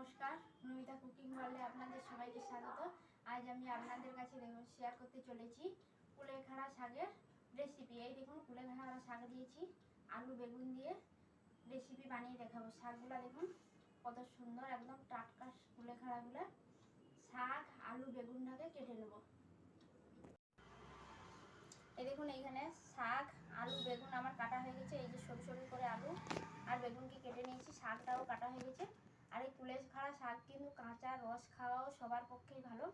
নমস্কার, নমিতা কুকিং ওয়ার্ল্ডে আপনাদের সবাইকে স্বাগত। আজ আমি আপনাদের কাছে শেয়ার করতে চলেছি কুলেখাড়া শাকের রেসিপি। এই দেখুন, কুলেখাড়া শাক দিয়েছি, আলু বেগুন দিয়ে রেসিপি বানিয়ে দেখাবো। শাকগুলো দেখুন কত সুন্দর, একদম টাটকা কুলেখাড়াগুলো। শাক আলু বেগুনটাকে কেটে নেব। এই দেখুন, এইখানে শাক আলু বেগুন আমার কাটা হয়ে গেছে। এই যে সরু সরু করে আলু আর বেগুনকে কেটে নিয়েছি, শাকটাও কাটা হয়ে গেছে। আর এই কুলেখাড়া শাক কিন্তু কাঁচা রস খাওয়াও সবার পক্ষেই ভালো,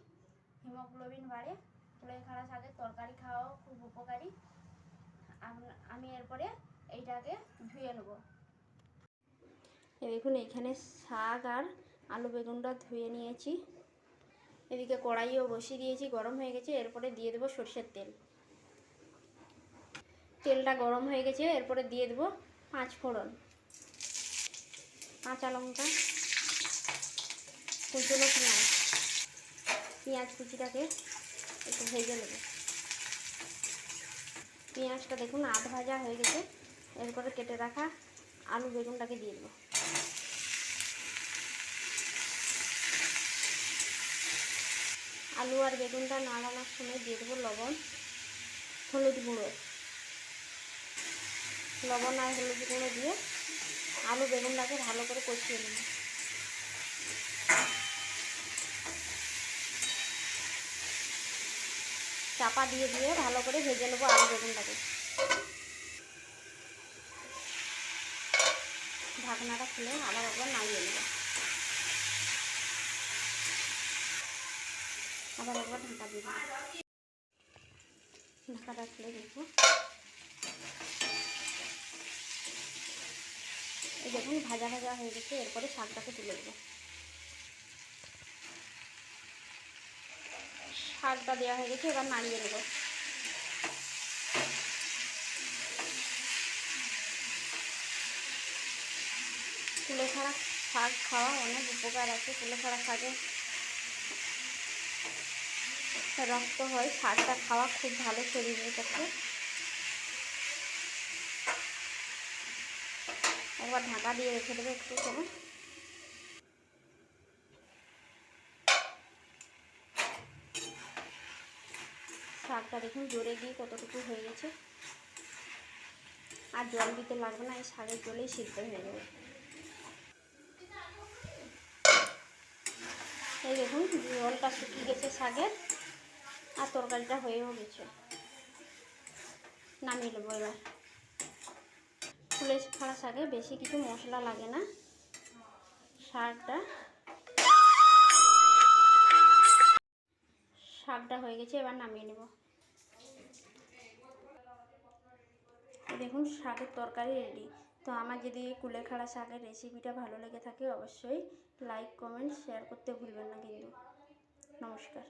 হিমোগ্লোবিন বাড়ে। কুলেখাড়া শাকের তরকারি খাওয়াও খুব উপকারী। আমি এরপরে এইটাকে ধুয়ে নেব। এই দেখুন, এইখানে শাক আর আলু বেগুনটা ধুয়ে নিয়েছি। এদিকে কড়াইও বসিয়ে দিয়েছি, গরম হয়ে গেছে। এরপরে দিয়ে দেবো সরষের তেল। তেলটা গরম হয়ে গেছে, এরপরে দিয়ে দেবো 5 ফোড়ন, কাঁচা লঙ্কা, কুচনো পেঁয়াজ কুচিটাকে একটু ভেজে নেব। পেঁয়াজটা দেখুন আধ ভাজা হয়ে গেছে। এরপরে কেটে রাখা আলু বেগুনটাকে দিয়ে দেবো। আলু আর বেগুনটা নাড়ানোর সময় দিয়ে দেবো লবণ, হলুদ গুঁড়ো। লবণ আর হলুদ গুঁড়ো দিয়ে আলু বেগুনটাকে ভালো করে কষিয়ে নেব। চাপা দিয়ে দিয়ে ভালো করে ভেজে নেবো আলু বেগুনটাকে। ঢাকনাটা খুলে আবার একবার নাড়িয়ে নেব। আবার একবার ঢাকা দিয়ে দেবো। ঢাকাটা খুলে দেখবো, এই দেখুন ভাজা ভাজা হয়ে গেছে। এরপরে শাকটাকে তুলে দেবো। শাকটা দেওয়া হয়ে গেছে, এবার নাড়িয়ে নেব। কুলেখাড়া শাক খাওয়া অনেক উপকার আছে। কুলেখাড়া শাকে রক্ত হয়, শাকটা খাওয়া খুব ভালো শরীরের পক্ষে। একবার ঢাকা দিয়ে রেখে দেবো একটু সময়। শাকটা দেখুন জোরে গিয়ে কতটুকু হয়ে গেছে। আর জল দিতে লাগবে না, এই শাকের জলেই সিদ্ধ হয়ে যাবে। এই দেখুন জলটা শুকিয়ে গেছে শাকের, আর তরকারিটা হয়েও গেছে। নামিয়ে নেবো এবার। কুলেখাড়া শাকে বেশি কিছু মশলা লাগে না। শাকটা হয়ে গেছে, এবার নামিয়ে নেব। দেখুন শাকের তরকারি রেডি। তো আমার যদি কুলেখাড়া শাকের রেসিপিটা ভালো লেগে থাকে অবশ্যই লাইক কমেন্ট শেয়ার করতে ভুলবেন না কিন্তু। নমস্কার।